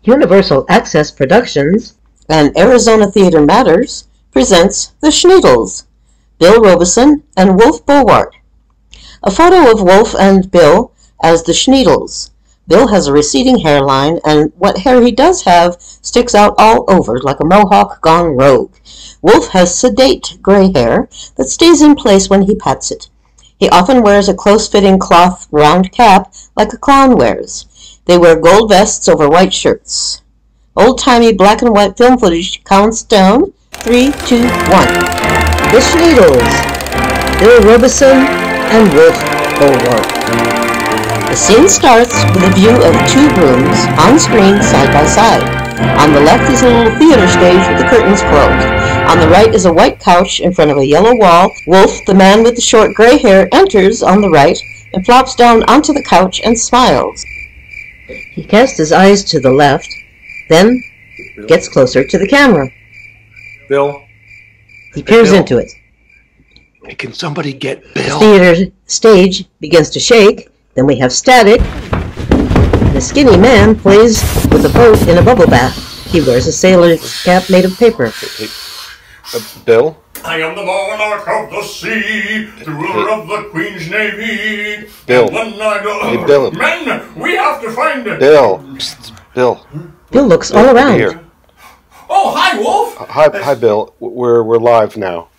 Universal Access Productions and Arizona Theater Matters presents The Shneedles, Bill Robeson and Wolf Bowart. A photo of Wolf and Bill as the Shneedles. Bill has a receding hairline, and what hair he does have sticks out all over like a mohawk gone rogue. Wolf has sedate gray hair that stays in place when he pats it. He often wears a close-fitting cloth round cap like a clown wears. They wear gold vests over white shirts. Old-timey black and white film footage counts down 3, 2, 1. The Shneedles, Bill Robeson and Wolf Bowart. The scene starts with a view of two rooms on screen side by side. On the left is a little theater stage with the curtains closed. On the right is a white couch in front of a yellow wall. Wolf, the man with the short gray hair, enters on the right and flops down onto the couch and smiles. He casts his eyes to the left, then gets closer to the camera. Bill? He peers into it. Hey, can somebody get Bill? The theater stage begins to shake. Then we have static. The skinny man plays with a boat in a bubble bath. He wears a sailor's cap made of paper. Bill? I am the monarch of the sea, the ruler of the Queen's Navy. Bill. Hey, Bill. Men, we have to find it. Bill. Psst, Bill. Bill looks all around. Here. Oh, hi, Wolf. Hi, Bill. We're live now.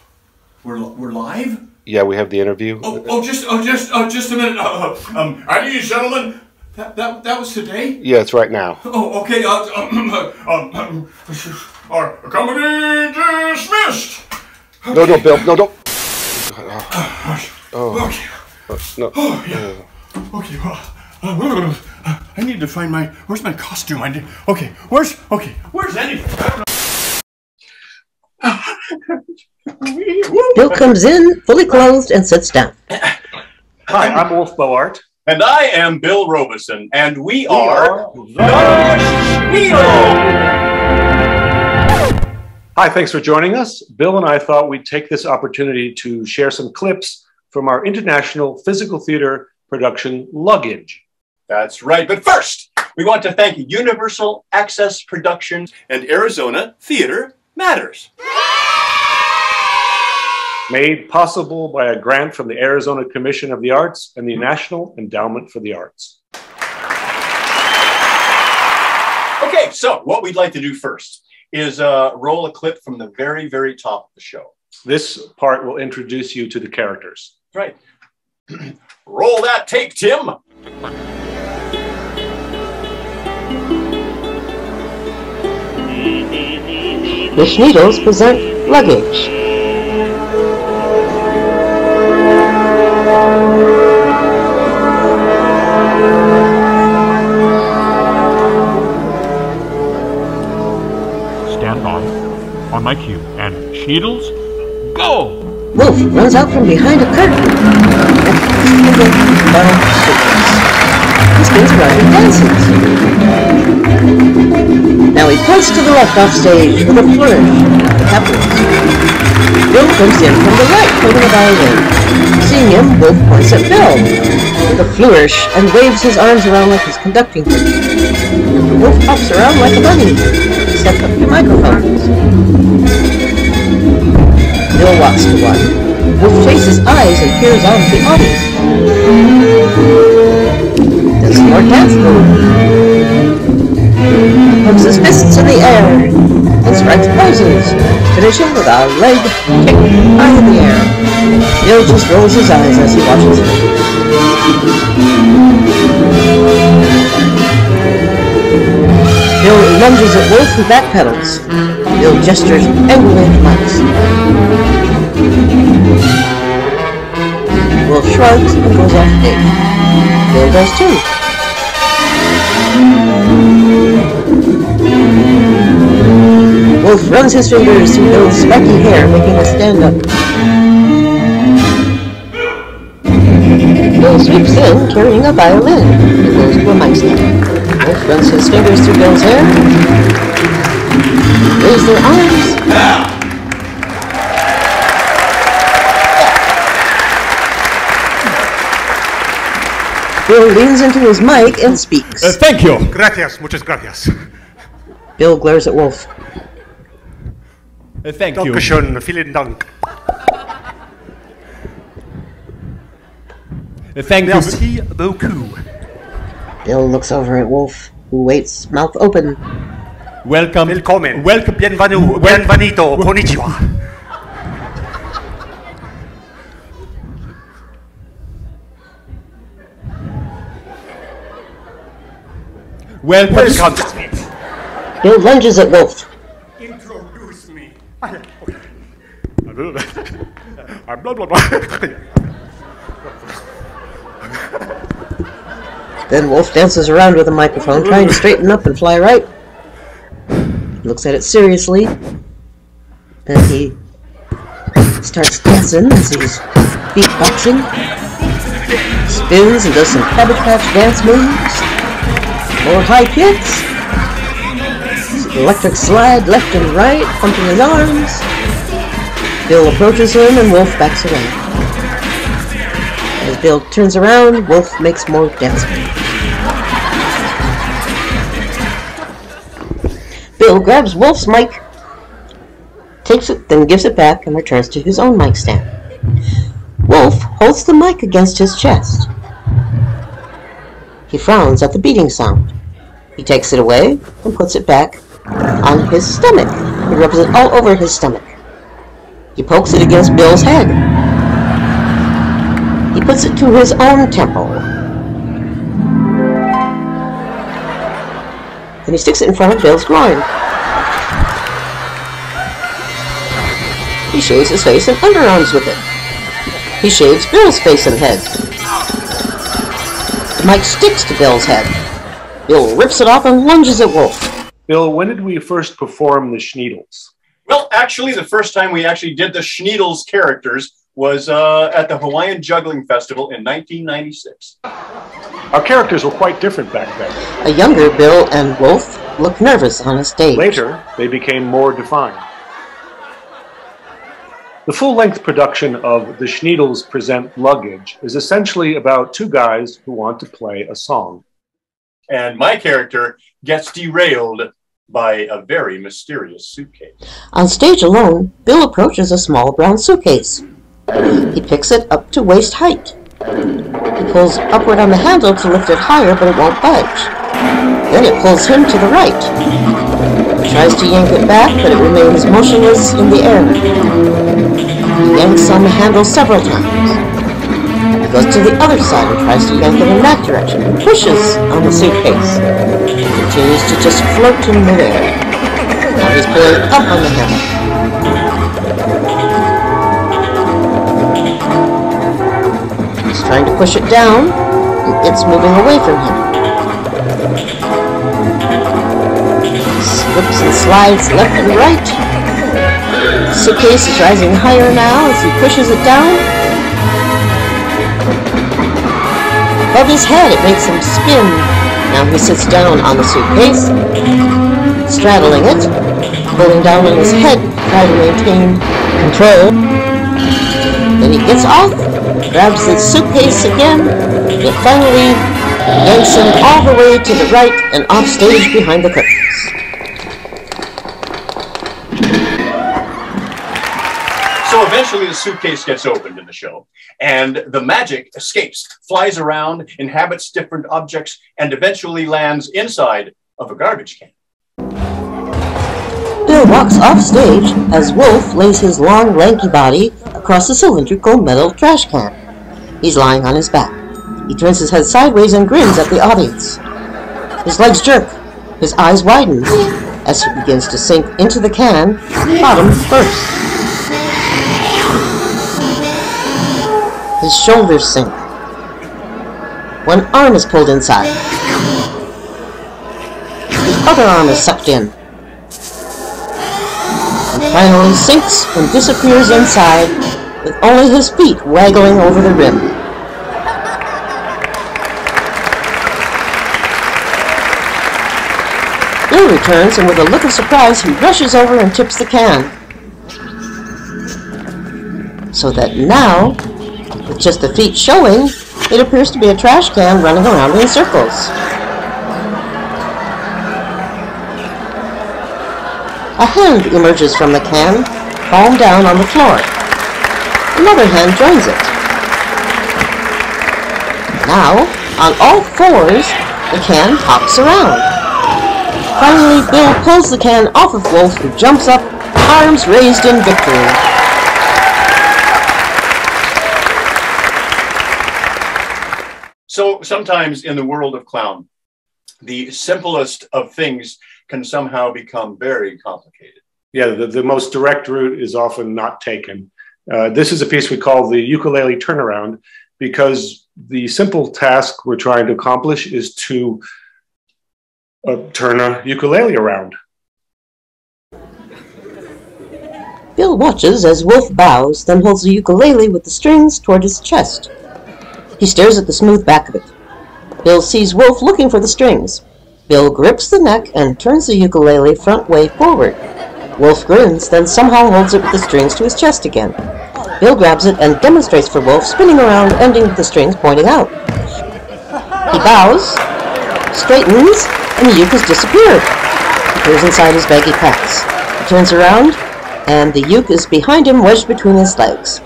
We're live? Yeah, we have the interview. Just a minute. At ease, gentlemen. That was today? Yeah, it's right now. Oh, okay. Our company dismissed. No, Bill. No, don't. Okay. No. Oh, yeah. Okay, well, I need to find where's my costume? Where's anything? Bill comes in, fully clothed, and sits down. Hi, I'm Wolf Bowart. And I am Bill Robeson, and we are the Shneedles! Hi, thanks for joining us. Bill and I thought we'd take this opportunity to share some clips from our international physical theater production, Luggage. That's right, but first, we want to thank Universal Access Productions and Arizona Theater Matters. Made possible by a grant from the Arizona Commission of the Arts and the National Endowment for the Arts. Okay, so what we'd like to do first is roll a clip from the very, very top of the show. This part will introduce you to the characters. Right. Roll that tape, Tim. The Shneedles present Luggage. Stand by on my cue, and Shneedles, go! Wolf runs out from behind a curtain He spins around and dances. Now he points to the left off stage with a flourish. It happens. Bill comes in from the right holding a violin. Seeing him, Wolf points at Bill with a flourish and waves his arms around like he's conducting him. Wolf hops around like a bunny. Set up the microphones. Bill walks to one. Wolf chases eyes and peers out at the audience. Does some more dance move. Hooks his fists in the air and strikes poses, finishing with a leg kick high in the air. Bill just rolls his eyes as he watches him. Bill lunges at Wolf and backpedals. Bill gestures angrily at mics. Wolf shrugs and goes off stage. Bill does too. Wolf runs his fingers through Bill's spiky hair, making a stand-up. Bill sweeps in, carrying a violin. He goes to a mic stand. Wolf runs his fingers through Bill's hair. Raise their arms. Bill leans into his mic and speaks. Thank you. Gracias, muchas gracias. Bill glares at Wolf. Thank you. Dankeschön, vielen Dank. Thank you. Merci beaucoup. Bill looks over at Wolf, who waits, mouth open. Welcome. Willkommen. Welcome. Bienvenido. Konnichiwa. Welcome. Welcome to Smith. Bill lunges at Wolf. Introduce me. I'm blah blah blah. Then Wolf dances around with a microphone, trying to straighten up and fly right. He looks at it seriously. Then he starts dancing as he's beatboxing. Spins and does some Cabbage Patch dance moves. More high kicks. Electric slide left and right, pumping his arms. Bill approaches him and Wolf backs away. As Bill turns around, Wolf makes more dance moves. Bill grabs Wolf's mic, takes it, then gives it back and returns to his own mic stand. Wolf holds the mic against his chest. He frowns at the beating sound. He takes it away and puts it back on his stomach. He rubs it all over his stomach. He pokes it against Bill's head. He puts it to his own temple. Then he sticks it in front of Bill's groin. He shaves his face and underarms with it. He shaves Bill's face and head. The mic sticks to Bill's head. Bill rips it off and lunges at Wolf. Bill, when did we first perform the Shneedles? Well, actually, the first time we actually did the Shneedles characters was at the Hawaiian Juggling Festival in 1996. Our characters were quite different back then. A younger Bill and Wolf look nervous on a stage. Later, they became more defined. The full-length production of The Shneedles Present Luggage is essentially about two guys who want to play a song. And my character gets derailed by a very mysterious suitcase. On stage alone, Bill approaches a small brown suitcase. He picks it up to waist height. He pulls upward on the handle to lift it higher, but it won't budge. Then it pulls him to the right. He tries to yank it back, but it remains motionless in the air. He yanks on the handle several times. He goes to the other side and tries to yank it in that direction and pushes on the suitcase. It continues to just float in midair. Now he's pulling up on the handle. He's trying to push it down, and it's moving away from him. He slips and slides left and right. The suitcase is rising higher now as he pushes it down. Above his head, it makes him spin. Now he sits down on the suitcase, straddling it, pulling down on his head, trying to maintain control. Then he gets off, grabs the suitcase again, and finally yanks him all the way to the right and off stage behind the curtains. So eventually the suitcase gets opened in the show, and the magic escapes, flies around, inhabits different objects, and eventually lands inside of a garbage can. Bill walks off stage as Wolf lays his long, lanky body across a cylindrical metal trash can. He's lying on his back. He turns his head sideways and grins at the audience. His legs jerk. His eyes widen as he begins to sink into the can, bottom first. His shoulders sink. One arm is pulled inside. His other arm is sucked in. And finally sinks and disappears inside, with only his feet waggling over the rim. Bill returns, and with a look of surprise, he rushes over and tips the can. So that now, with just the feet showing, it appears to be a trash can running around in circles. A hand emerges from the can, palm down on the floor. Another hand joins it. Now, on all fours, the can hops around. Finally, Bill pulls the can off of Wolf, who jumps up, arms raised in victory. So sometimes in the world of clown, the simplest of things can somehow become very complicated. Yeah, the most direct route is often not taken. This is a piece we call the ukulele turnaround, because the simple task we're trying to accomplish is to turn a ukulele around. Bill watches as Wolf bows, then holds the ukulele with the strings toward his chest. He stares at the smooth back of it. Bill sees Wolf looking for the strings. Bill grips the neck and turns the ukulele front way forward. Wolf grins, then somehow holds it with the strings to his chest again. Bill grabs it and demonstrates for Wolf, spinning around, ending with the strings pointing out. He bows, straightens, and the uke has disappeared. He peers inside his baggy pants. He turns around, and the uke is behind him, wedged between his legs.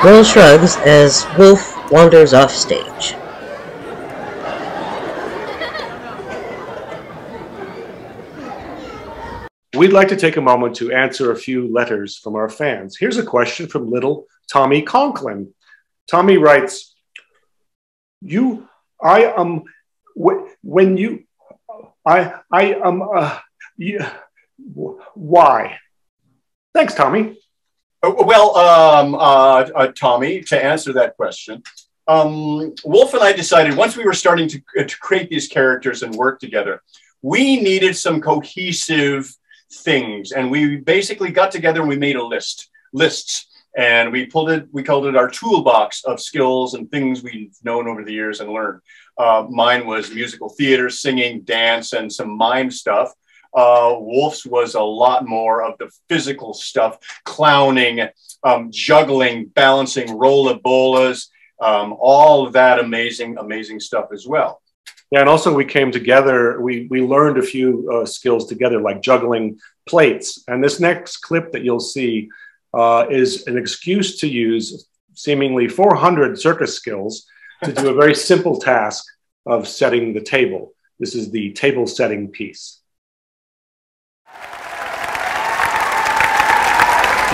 Bill shrugs as Wolf wanders off stage. We'd like to take a moment to answer a few letters from our fans. Here's a question from little Tommy Conklin. Tommy writes, why? Thanks, Tommy. Well, Tommy, to answer that question, Wolf and I decided once we were starting to create these characters and work together, we needed some cohesive things, and we basically got together and we made lists, and we called it our toolbox of skills and things we've known over the years and learned. Mine was musical theater, singing, dance, and some mime stuff. Wolf's was a lot more of the physical stuff, clowning, juggling, balancing, rollabolas, all of that amazing stuff as well. Yeah, and also we came together, we learned a few skills together, like juggling plates. And this next clip that you'll see is an excuse to use seemingly 400 circus skills to do a very simple task of setting the table. This is the table setting piece.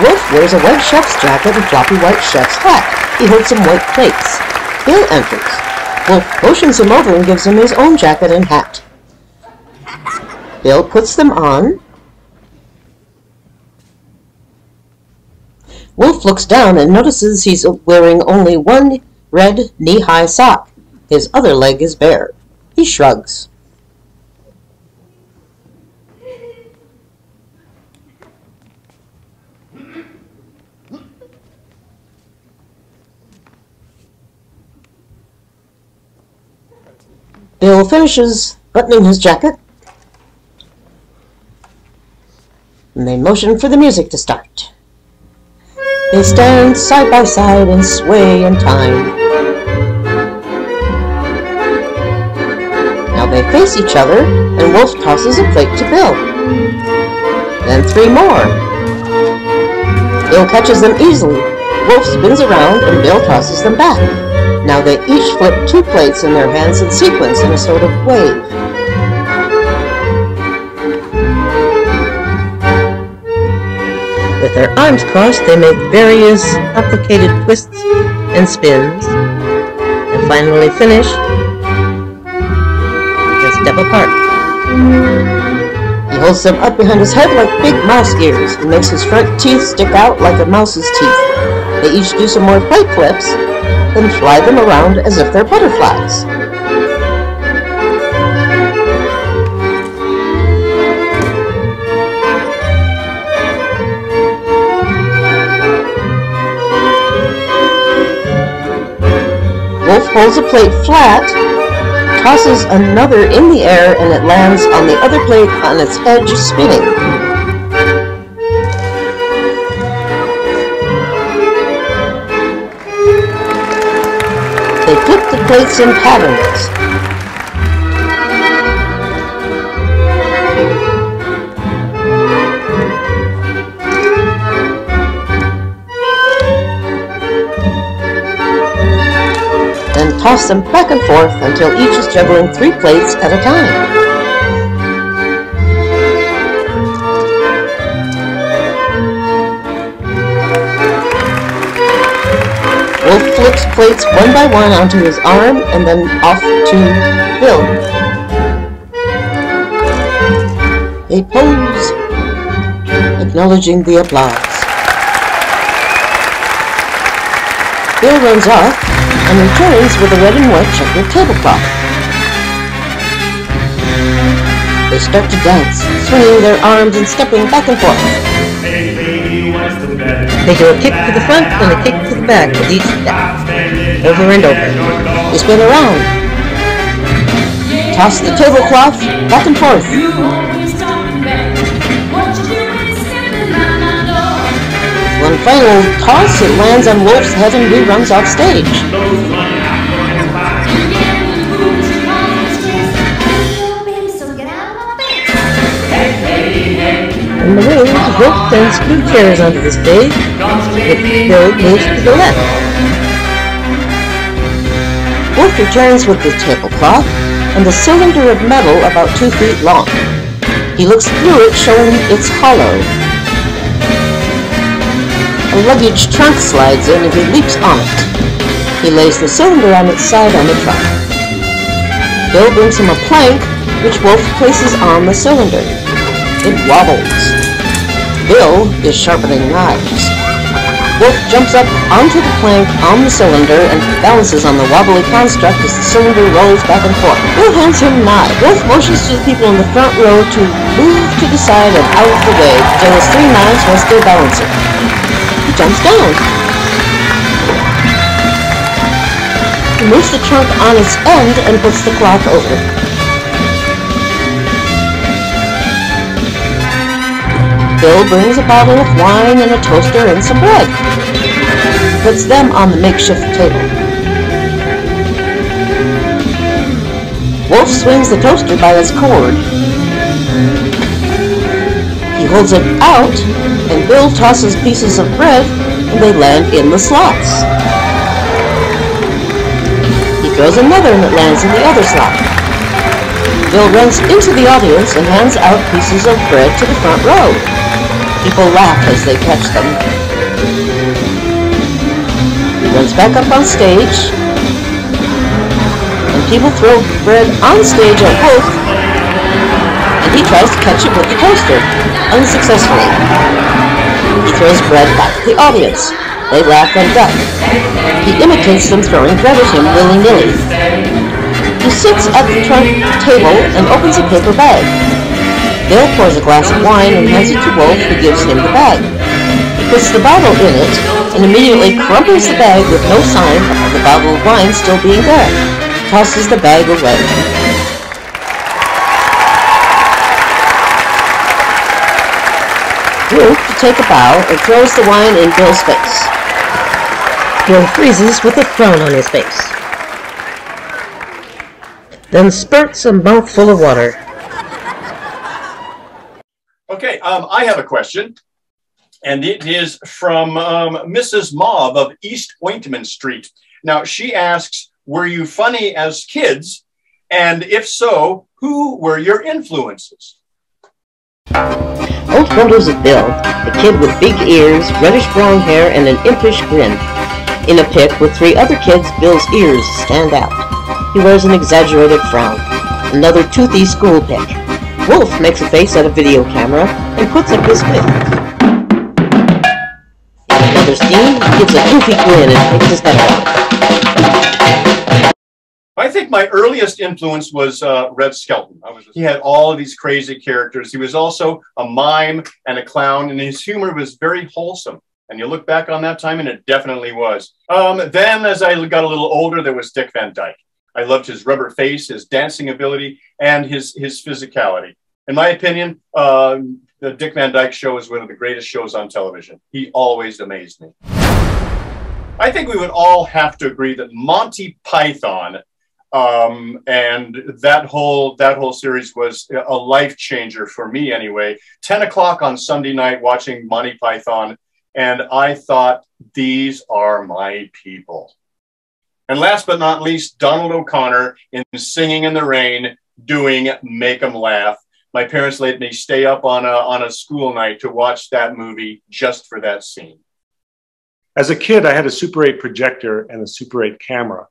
Wolf wears a white chef's jacket and floppy white chef's hat. He holds some white plates. Bill enters. Wolf motions him over and gives him his own jacket and hat. Bill puts them on. Wolf looks down and notices he's wearing only one red knee-high sock. His other leg is bare. He shrugs. Bill finishes buttoning his jacket, and they motion for the music to start. They stand side by side and sway in time. Now they face each other, and Wolf tosses a plate to Bill. Then 3 more. Bill catches them easily. Wolf spins around, and Bill tosses them back. Now they each flip 2 plates in their hands in sequence in a sort of wave. With their arms crossed, they make various complicated twists and spins, and finally finish and step apart. He holds them up behind his head like big mouse ears and makes his front teeth stick out like a mouse's teeth. They each do some more plate flips, then fly them around as if they're butterflies. Wolf holds a plate flat, tosses another in the air, and it lands on the other plate on its edge, spinning. They flip the plates in patterns. toss them back and forth until each is juggling 3 plates at a time. Wolf flips plates one by one onto his arm and then off to Bill. They pose, acknowledging the applause. Bill runs off and returns with a red and white checkered tablecloth. They start to dance, swinging their arms and stepping back and forth. They do a kick to the front and a kick to the back with each step, over and over. They spin around, toss the tablecloth back and forth. One final toss, it lands on Wolf's head and he runs off stage. In the wings, Wolf then screw chairs onto the stage, which Bill moves to the left. Wolf returns with the tablecloth and a cylinder of metal about 2 feet long. He looks through it, showing it's hollow. A luggage trunk slides in and he leaps on it. He lays the cylinder on its side on the trunk. Bill brings him a plank, which Wolf places on the cylinder. It wobbles. Bill is sharpening knives. Wolf jumps up onto the plank on the cylinder and balances on the wobbly construct as the cylinder rolls back and forth. Bill hands him knives. Wolf motions to the people in the front row to move to the side and out of the way until his 3 knives while still balancing. He jumps down. He moves the trunk on its end and puts the cloth over it. Bill brings a bottle of wine and a toaster and some bread. Puts them on the makeshift table. Wolf swings the toaster by its cord. He holds it out, and Bill tosses pieces of bread, and they land in the slots. He throws another, and it lands in the other slot. Bill runs into the audience and hands out pieces of bread to the front row. People laugh as they catch them. He runs back up on stage, and people throw bread on stage at Wolf, and he tries to catch it with the toaster, unsuccessfully. He throws bread back at the audience. They laugh and duck. He imitates them throwing bread at him willy-nilly. He sits at the trunk table and opens a paper bag. Bill pours a glass of wine and hands it to Wolf, who gives him the bag. He puts the bottle in it and immediately crumples the bag with no sign of the bottle of wine still being there. Tosses the bag away. Wolf to take a bow and throws the wine in Bill's face. Bill freezes with a frown on his face. Then spurts a mouthful of water. Okay, I have a question, and it is from Mrs. Mob of East Ointman Street. Now, she asks, were you funny as kids? And if so, who were your influences? Old photos of Bill, a kid with big ears, reddish-brown hair, and an impish grin. In a pic with 3 other kids, Bill's ears stand out. He wears an exaggerated frown. Another toothy school pic. Wolf makes a face at a video camera and puts up his fist. In another scene, he gives a goofy grin and takes his head off. I think my earliest influence was Red Skelton. He had all of these crazy characters. He was also a mime and a clown, and his humor was very wholesome. And you look back on that time, and it definitely was. Then, as I got a little older, there was Dick Van Dyke. I loved his rubber face, his dancing ability, and his physicality. In my opinion, the Dick Van Dyke Show is one of the greatest shows on television. He always amazed me. I think we would all have to agree that Monty Python and that whole series was a life changer for me anyway. 10 o'clock on Sunday night watching Monty Python, and I thought, these are my people. And last but not least, Donald O'Connor in Singing in the Rain, doing Make 'em Laugh. My parents let me stay up on a school night to watch that movie just for that scene. As a kid, I had a Super 8 projector and a Super 8 camera.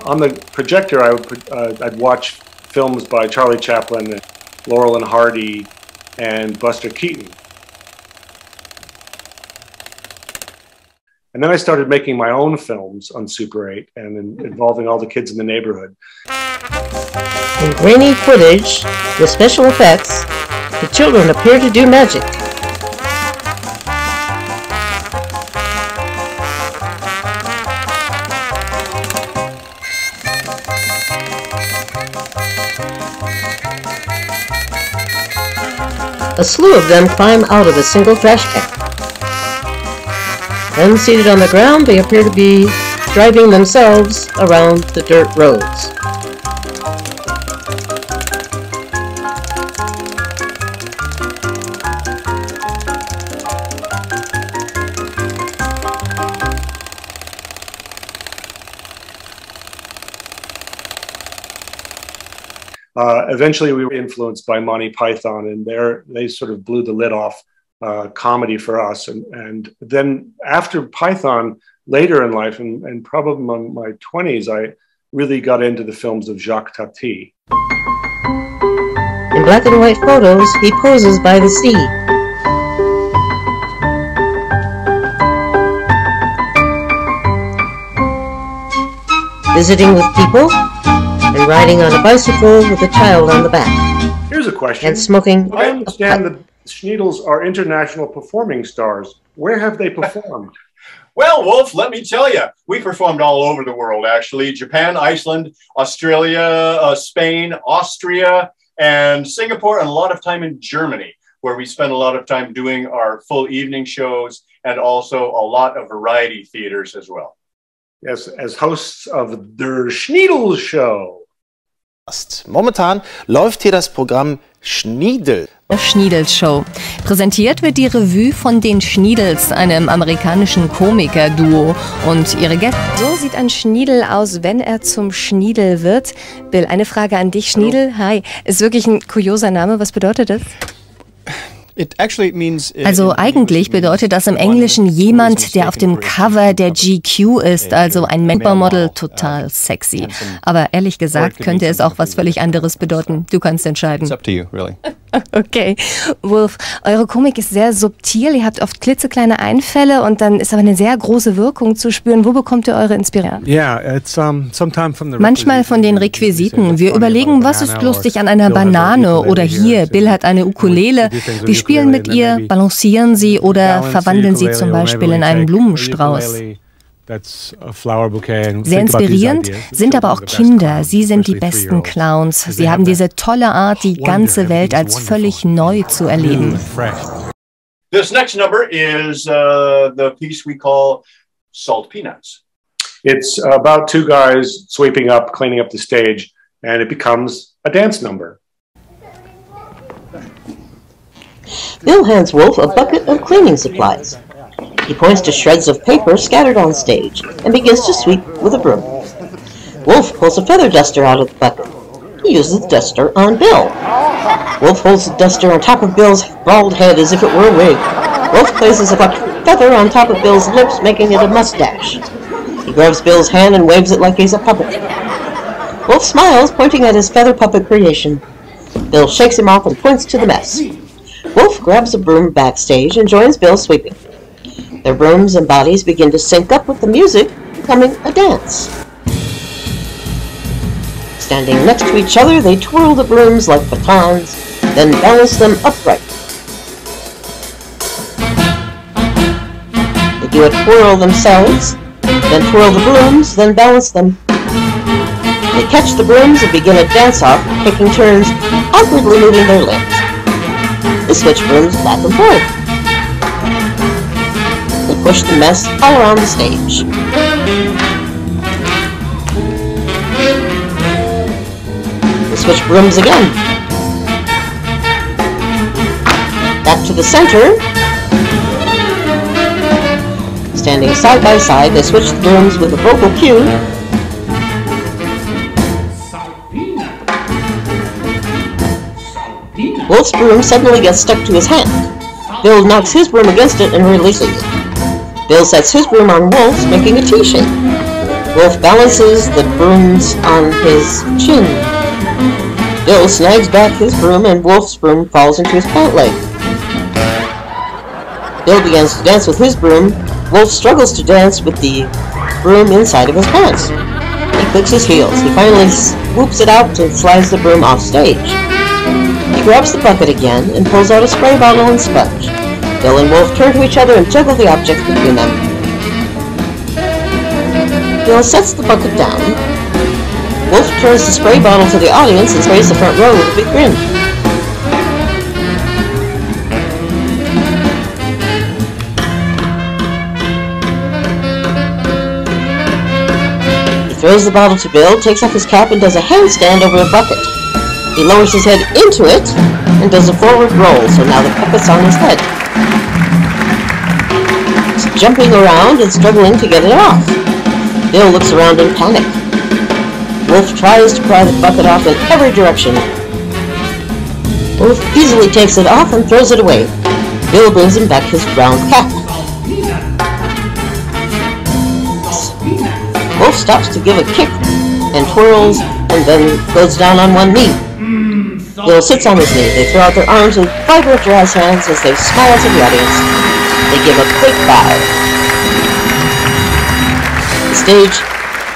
On the projector, I'd watch films by Charlie Chaplin, Laurel and Hardy, and Buster Keaton. And then I started making my own films on Super 8 and involving all the kids in the neighborhood. In grainy footage with special effects, the children appear to do magic. A slew of them climb out of a single trash can. Then, seated on the ground, they appear to be driving themselves around the dirt roads. Eventually, we were influenced by Monty Python, and they sort of blew the lid off comedy for us. And then after Python, later in life, and probably in my 20s, I really got into the films of Jacques Tati. In black and white photos, he poses by the sea. Visiting with people, and riding on a bicycle with a child on the back. Here's a question. And smoking. I understand the Shneedles are international performing stars. Where have they performed? Well, Wolf, let me tell you, we performed all over the world, actually. Japan, Iceland, Australia, Spain, Austria, and Singapore, and a lot of time in Germany, where we spent a lot of time doing our full evening shows and also a lot of variety theaters as well. Yes, as hosts of the Shneedles Show. Momentan läuft hier das Programm Shneedles. Shneedles Show. Präsentiert wird die Revue von den Shneedles, einem amerikanischen Komiker-Duo, und ihre Gäste. So sieht ein Schniedel aus, wenn er zum Schniedel wird. Bill, eine Frage an dich. Schniedel, hi. Ist wirklich ein kurioser Name. Was bedeutet das? Also eigentlich bedeutet das im Englischen jemand, der auf dem Cover der GQ ist, also ein Membermodel, total sexy. Aber ehrlich gesagt könnte es auch was völlig anderes bedeuten. Du kannst entscheiden. Okay. Wolf, eure Komik ist sehr subtil, ihr habt oft klitzekleine Einfälle und dann ist aber eine sehr große Wirkung zu spüren. Wo bekommt ihr eure Inspiration? Manchmal von den Requisiten. Wir überlegen, was ist lustig an einer Banane oder hier, Bill hat eine Ukulele. Wir spielen mit ihr, balancieren sie oder verwandeln sie zum Beispiel in einen Blumenstrauß. Sehr inspirierend sind aber auch Kinder. Sie sind die besten Clowns. Sie haben diese tolle Art, die ganze Welt als völlig neu zu erleben. This next number is the piece we call Salt Peanuts. It's about two guys sweeping up, cleaning up the stage, and it becomes a dance number. Bill hands Wolf a bucket of cleaning supplies. He points to shreds of paper scattered on stage and begins to sweep with a broom. Wolf pulls a feather duster out of the bucket. He uses the duster on Bill. Wolf holds the duster on top of Bill's bald head as if it were a wig. Wolf places a feather on top of Bill's lips, making it a mustache. He grabs Bill's hand and waves it like he's a puppet. Wolf smiles, pointing at his feather puppet creation. Bill shakes him off and points to the mess. Wolf grabs a broom backstage and joins Bill sweeping. Their brooms and bodies begin to sync up with the music, becoming a dance. Standing next to each other, they twirl the brooms like batons, then balance them upright. They do a twirl themselves, then twirl the brooms, then balance them. They catch the brooms and begin a dance-off, taking turns, awkwardly moving their limbs. They switch brooms back and forth. They push the mess all around the stage. They switch brooms again. Back to the center. Standing side by side, they switch the brooms with a vocal cue. Wolf's broom suddenly gets stuck to his hand. Bill knocks his broom against it and releases it. Bill sets his broom on Wolf's, making a T-shape. Wolf balances the brooms on his chin. Bill snags back his broom and Wolf's broom falls into his pant leg. Bill begins to dance with his broom. Wolf struggles to dance with the broom inside of his pants. He clicks his heels. He finally swoops it out and slides the broom off stage. He grabs the bucket again and pulls out a spray bottle and sponge. Bill and Wolf turn to each other and juggle the objects between them. Bill sets the bucket down. Wolf turns the spray bottle to the audience and sprays the front row with a big grin. He throws the bottle to Bill, takes off his cap, and does a handstand over the bucket. He lowers his head into it and does a forward roll, so now the puppet's on his head. He's jumping around and struggling to get it off. Bill looks around in panic. Wolf tries to pry the bucket off in every direction. Wolf easily takes it off and throws it away. Bill brings him back his round cap. Wolf stops to give a kick and twirls and then goes down on one knee. Bill sits on his knee. They throw out their arms with vibrant jazz hands as they smile to the audience. They give a quick bow. The stage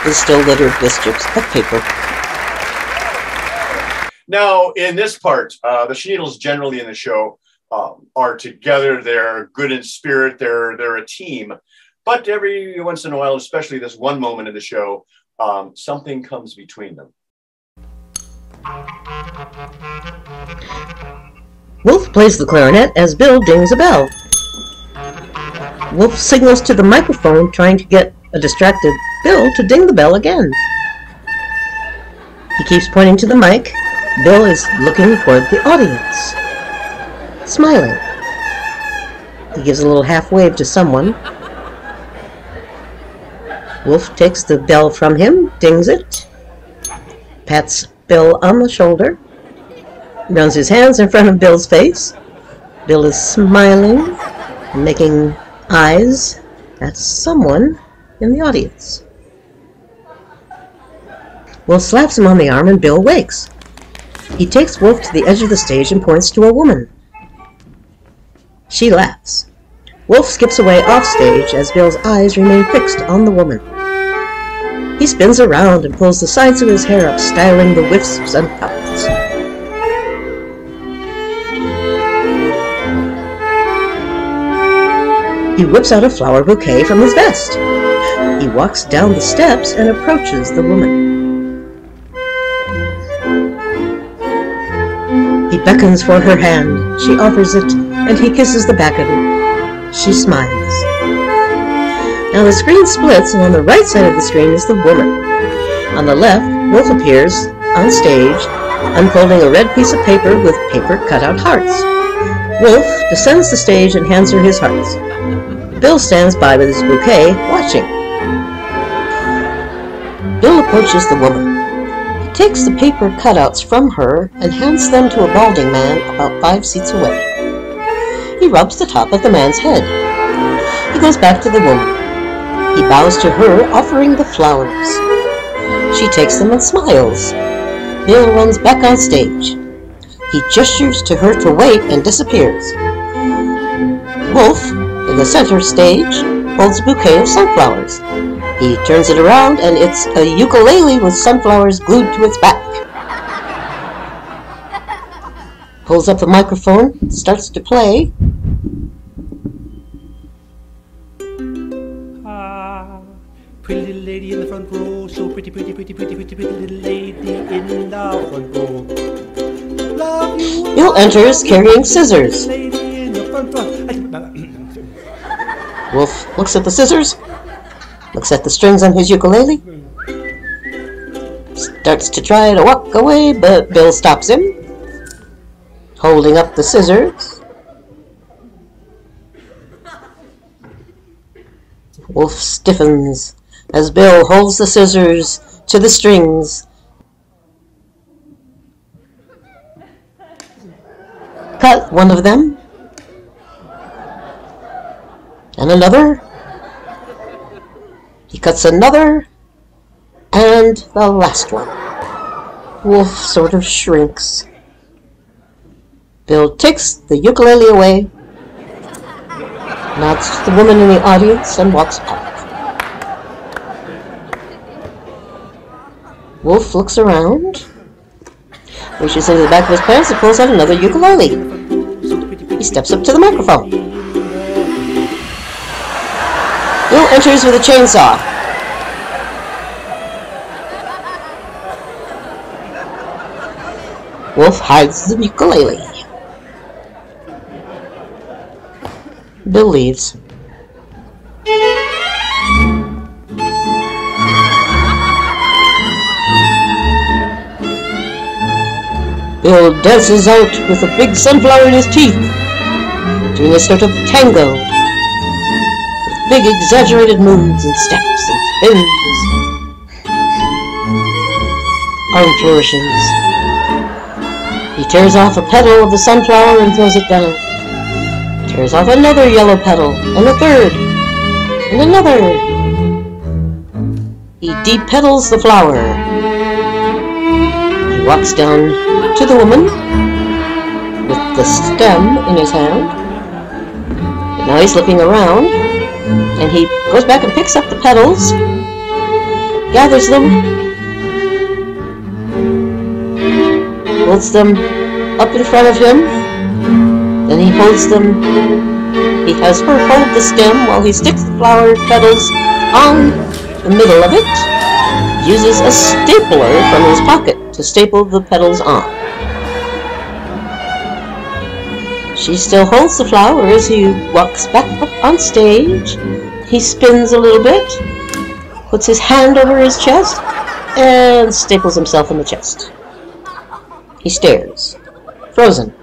is still littered with strips of paper. Now, in this part, the Shneedles generally in the show are together. They're good in spirit. They're a team. But every once in a while, especially this one moment in the show, something comes between them. Wolf plays the clarinet as Bill dings a bell. Wolf signals to the microphone, trying to get a distracted Bill to ding the bell again. He keeps pointing to the mic. Bill is looking toward the audience, smiling. He gives a little half wave to someone. Wolf takes the bell from him, dings it, pats Bill on the shoulder, runs his hands in front of Bill's face. Bill is smiling and making eyes at someone in the audience. Wolf slaps him on the arm and Bill wakes. He takes Wolf to the edge of the stage and points to a woman. She laughs. Wolf skips away off stage as Bill's eyes remain fixed on the woman. He spins around and pulls the sides of his hair up, styling the wisps and puffs. He whips out a flower bouquet from his vest. He walks down the steps and approaches the woman. He beckons for her hand. She offers it, and he kisses the back of it. She smiles. Now the screen splits, and on the right side of the screen is the woman. On the left, Wolf appears on stage, unfolding a red piece of paper with paper cutout hearts. Wolf descends the stage and hands her his hearts. Bill stands by with his bouquet, watching. Bill approaches the woman. He takes the paper cutouts from her and hands them to a balding man about 5 seats away. He rubs the top of the man's head. He goes back to the woman. He bows to her, offering the flowers. She takes them and smiles. Bill runs back on stage. He gestures to her to wait and disappears. Wolf, in the center stage, holds a bouquet of sunflowers. He turns it around, and it's a ukulele with sunflowers glued to its back. Pulls up the microphone, starts to play. Pretty little lady in the front row, so pretty, pretty, pretty, pretty, pretty, pretty little lady in the front row. Love you. Bill enters carrying scissors. Wolf looks at the scissors, looks at the strings on his ukulele, starts to try to walk away, but Bill stops him, holding up the scissors. Wolf stiffens as Bill holds the scissors to the strings. Cut one of them. And another. He cuts another. And the last one. Wolf sort of shrinks. Bill takes the ukulele away, nods to the woman in the audience, and walks out. Wolf looks around, reaches into the back of his pants and pulls out another ukulele. He steps up to the microphone. Bill enters with a chainsaw. Wolf hides the ukulele. Bill leaves. Bill dances out with a big sunflower in his teeth, doing a sort of tango, with big exaggerated moves and steps and spins, arm flourishes. He tears off a petal of the sunflower and throws it down. Tears off another yellow petal, and a third, and another. He depetals the flower. He walks down to the woman with the stem in his hand. But now he's looking around, and he goes back and picks up the petals, gathers them, holds them up in front of him. Then he holds them. He has her hold the stem while he sticks the flower petals on the middle of it. Uses a stapler from his pocket to staple the petals on. She still holds the flower as he walks back up on stage. He spins a little bit, puts his hand over his chest, and staples himself in the chest. He stares, frozen.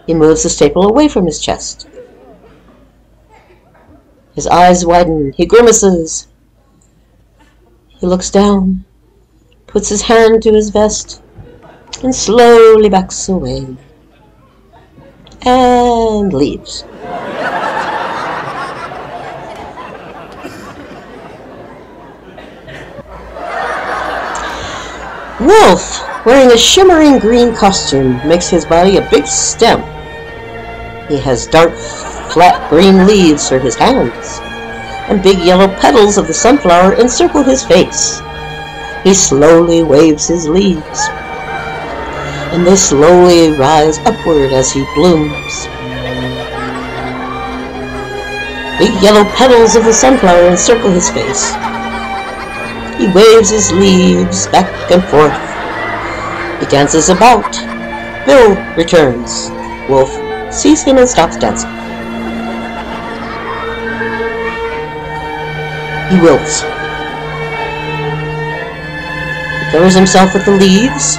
He moves the staple away from his chest. His eyes widen. He grimaces. He looks down, puts his hand to his vest, and slowly backs away. And leaves. Wolf, wearing a shimmering green costume, makes his body a big stem. He has dark, flat green leaves for his hands, and big yellow petals of the sunflower encircle his face. He slowly waves his leaves, and they slowly rise upward as he blooms. Big yellow petals of the sunflower encircle his face. He waves his leaves back and forth. He dances about. Bill returns. Wolf sees him and stops dancing. He wilts. He covers himself with the leaves.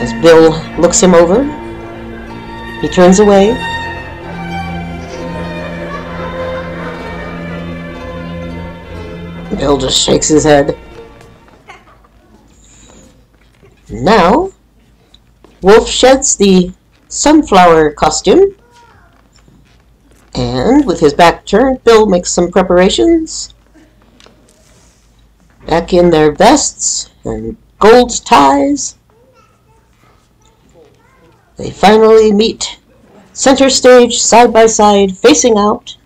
As Bill looks him over, he turns away. Bill just shakes his head. Now, Wolf sheds the sunflower costume, and with his back turned, Bill makes some preparations. Back in their vests and gold ties, they finally meet, center stage, side by side, facing out.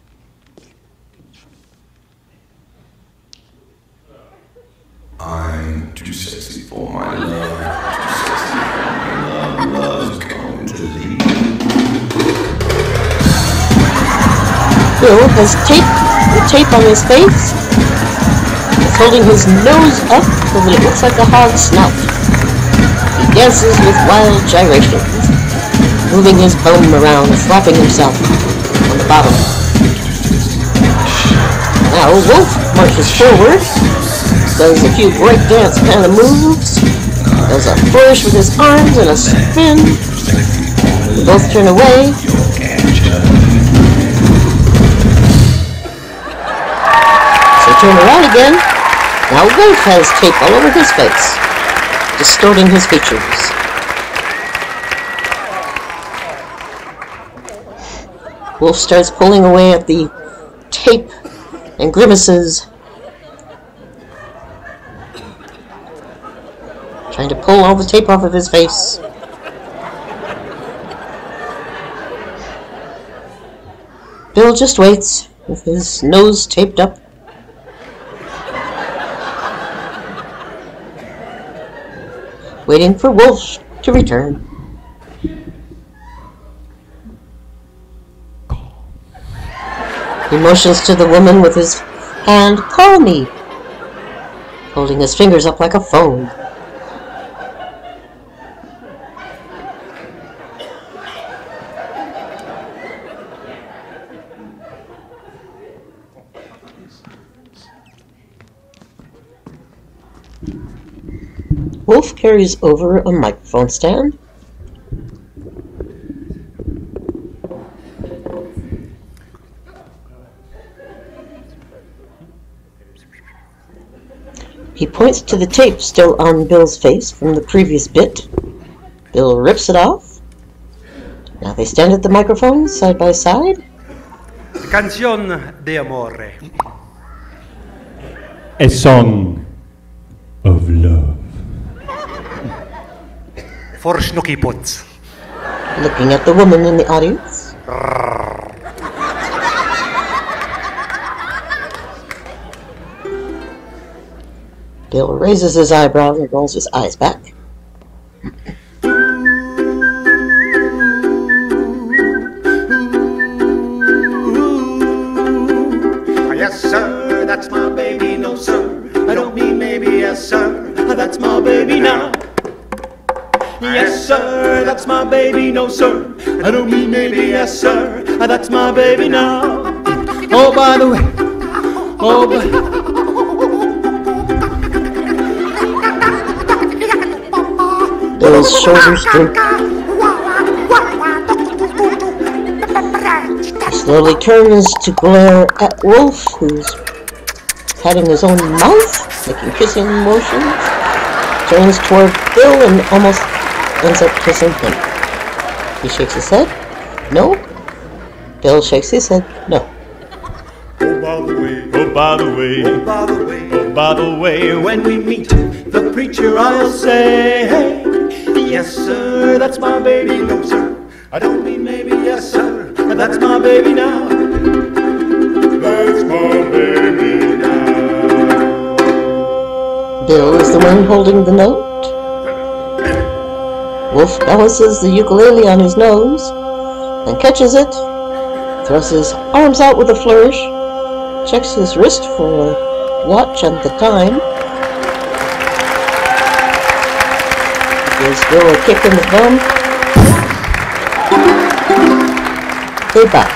I'm too sexy for my love, too sexy for my love, love's going to leave. Bill has the tape on his face. He's holding his nose up so that it looks like a hog's snout. He dances with wild gyrations, moving his bum around, slapping himself on the bottom. Now Wolf marches forward, does a few breakdance kind of moves, does a flourish with his arms and a spin. They both turn away. turn around again. Now Wolf has tape all over his face, distorting his features. Wolf starts pulling away at the tape and grimaces, trying to pull all the tape off of his face. Bill just waits with his nose taped up. Waiting for Wolf to return. He motions to the woman with his hand, "Call me," holding his fingers up like a phone. Wolf carries over a microphone stand. He points to the tape still on Bill's face from the previous bit. Bill rips it off. Now they stand at the microphone side by side. Canción de amore. A song of love. For Snooky Putz. Looking at the woman in the audience. Bill raises his eyebrows and rolls his eyes back. Yes, sir, that's my baby. No, sir, I don't mean maybe. Yes, sir, that's my baby now. Yes, sir, that's my baby. No, sir, I don't mean maybe. Yes, sir, that's my baby now. Oh, by the way, oh, Bill's shoulders droop. He slowly turns to glare at Wolf, who's patting his own mouth, making kissing motions. Turns toward Bill and almost ends up kissing him. He shakes his head. No. Bill shakes his head. No. oh, by the way, oh, by the way, oh, by the way, oh, by the way, when we meet the preacher, I'll say, hey, yes, sir, that's my baby. No, sir, I don't mean maybe. Yes, sir, that's my baby now. That's my baby now. Bill is the one holding the note. Wolf balances the ukulele on his nose and catches it, throws his arms out with a flourish, checks his wrist for a watch and the time, gives Bill a kick in the bum. They bow.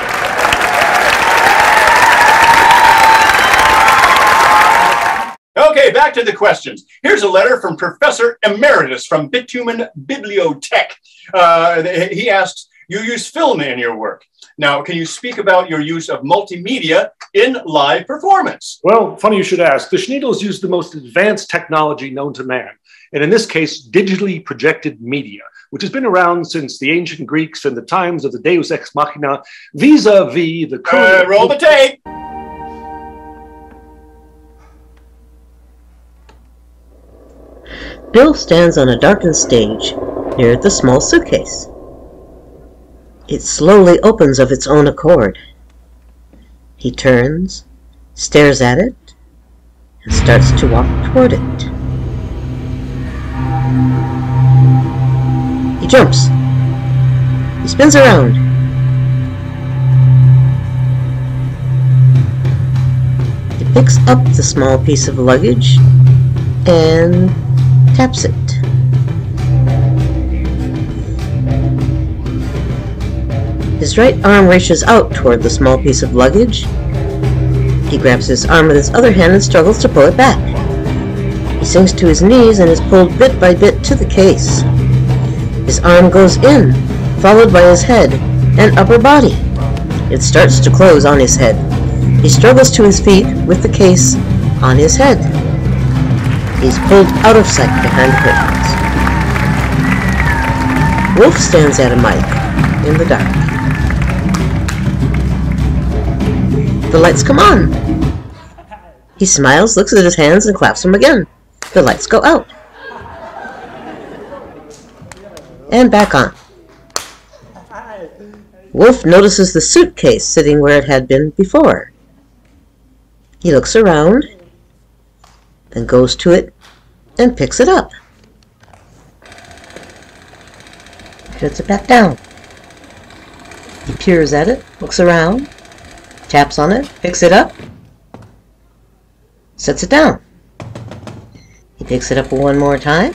Okay, back to the questions. Here's a letter from Professor Emeritus from Bitumen Bibliotech. He asks, you use film in your work. Now, can you speak about your use of multimedia in live performance? Well, funny you should ask. The Shneedles use the most advanced technology known to man, and in this case, digitally projected media, which has been around since the ancient Greeks and the times of the Deus Ex Machina, vis-a-vis the current... Roll the tape! Bill stands on a darkened stage near the small suitcase. It slowly opens of its own accord. He turns, stares at it, and starts to walk toward it. He jumps. He spins around. He picks up the small piece of luggage and taps it. His right arm reaches out toward the small piece of luggage. He grabs his arm with his other hand and struggles to pull it back. He sinks to his knees and is pulled bit by bit to the case. His arm goes in, followed by his head and upper body. It starts to close on his head. He struggles to his feet with the case on his head. He's pulled out of sight behind the curtains. Wolf stands at a mic in the dark. The lights come on. He smiles, looks at his hands, and claps them again. The lights go out. And back on. Wolf notices the suitcase sitting where it had been before. He looks around, then goes to it and picks it up. Puts it back down. He peers at it, looks around, taps on it, picks it up, sets it down. He picks it up one more time,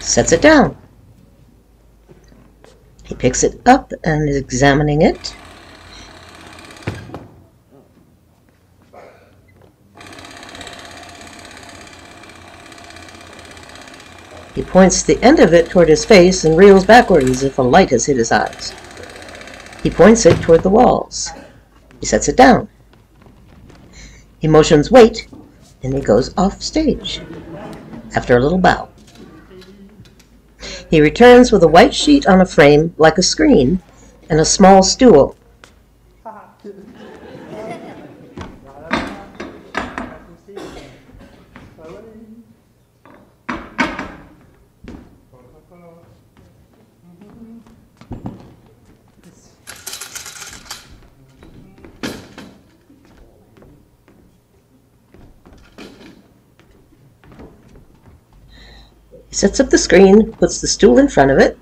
sets it down. He picks it up and is examining it. He points the end of it toward his face and reels backward as if a light has hit his eyes. He points it toward the walls. He sets it down. He motions wait, and he goes off stage after a little bow. He returns with a white sheet on a frame like a screen and a small stool. He sets up the screen, puts the stool in front of it,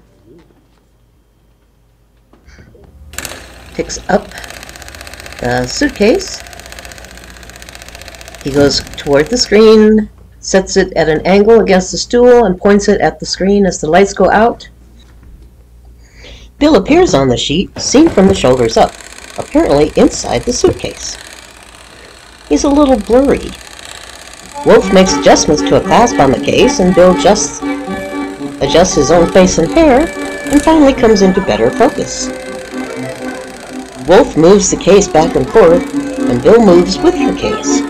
picks up the suitcase. He goes toward the screen, sets it at an angle against the stool, and points it at the screen as the lights go out. Bill appears on the sheet, seen from the shoulders up, apparently inside the suitcase. He's a little blurry. Wolf makes adjustments to a clasp on the case, and Bill adjusts his own face and hair, and finally comes into better focus. Wolf moves the case back and forth, and Bill moves with the case.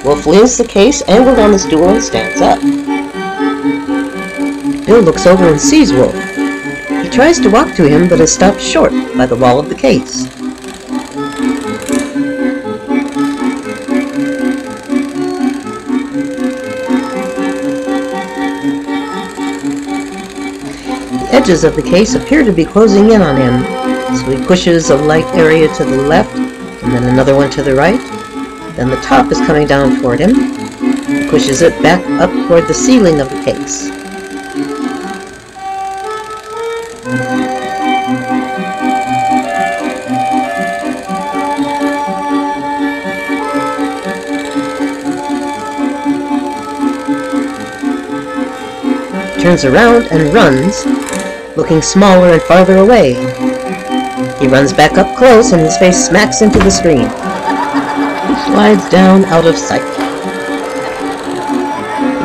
Wolf leans the case angled on the stool and stands up. Bill looks over and sees Wolf. He tries to walk to him, but is stopped short by the wall of the case. The edges of the case appear to be closing in on him, so he pushes a light area to the left, and then another one to the right. Then the top is coming down toward him. He pushes it back up toward the ceiling of the case. Turns around and runs, looking smaller and farther away. He runs back up close and his face smacks into the screen. He slides down out of sight.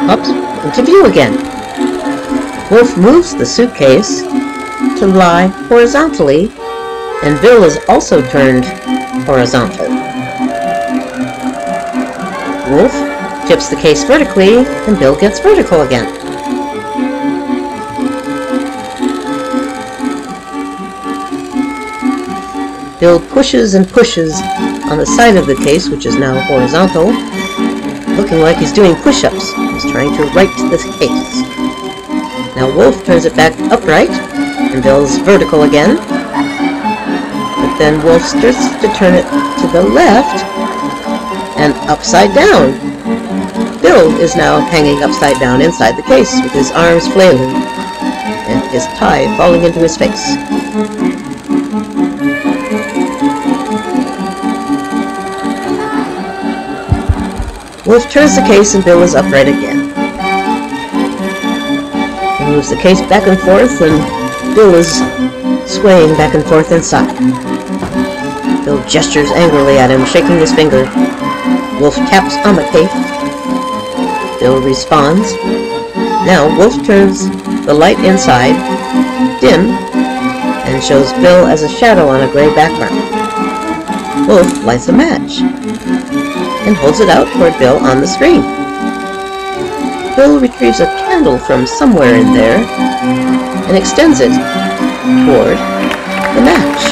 He pops into view again. Wolf moves the suitcase to lie horizontally, and Bill is also turned horizontal. Wolf tips the case vertically, and Bill gets vertical again. Bill pushes and pushes on the side of the case, which is now horizontal, looking like he's doing push-ups. He's trying to right the case. Now Wolf turns it back upright, and Bill's vertical again. But then Wolf starts to turn it to the left and upside down. Bill is now hanging upside down inside the case, with his arms flailing and his tie falling into his face. Wolf turns the case and Bill is upright again. He moves the case back and forth and Bill is swaying back and forth inside. Bill gestures angrily at him, shaking his finger. Wolf taps on the case. Bill responds. Now Wolf turns the light inside dim and shows Bill as a shadow on a gray background. Wolf lights a match and holds it out toward Bill on the screen. Bill retrieves a candle from somewhere in there and extends it toward the match.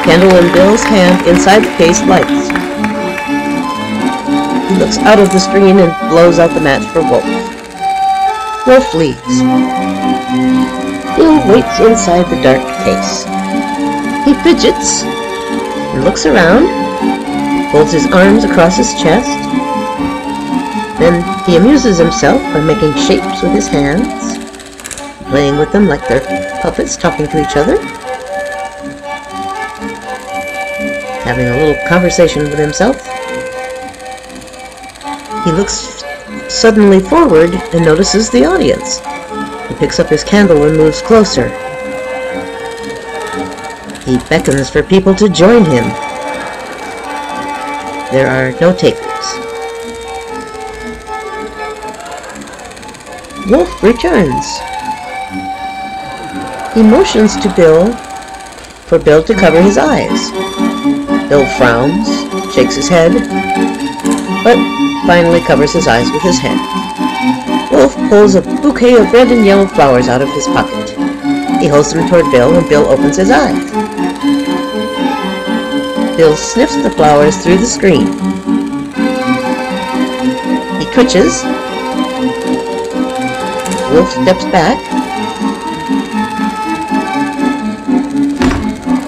Candle in Bill's hand inside the case lights. He looks out of the screen and blows out the match for Wolf. Wolf leaves. Bill waits inside the dark case. He fidgets and looks around, folds his arms across his chest. Then he amuses himself by making shapes with his hands, playing with them like they're puppets talking to each other, having a little conversation with himself. He looks suddenly forward and notices the audience. He picks up his candle and moves closer. He beckons for people to join him. There are no takers. Wolf returns. He motions to Bill for Bill to cover his eyes. Bill frowns, shakes his head, but finally covers his eyes with his hand. Wolf pulls a bouquet of red and yellow flowers out of his pocket. He holds them toward Bill, and Bill opens his eyes. Bill sniffs the flowers through the screen. He twitches. Wolf steps back.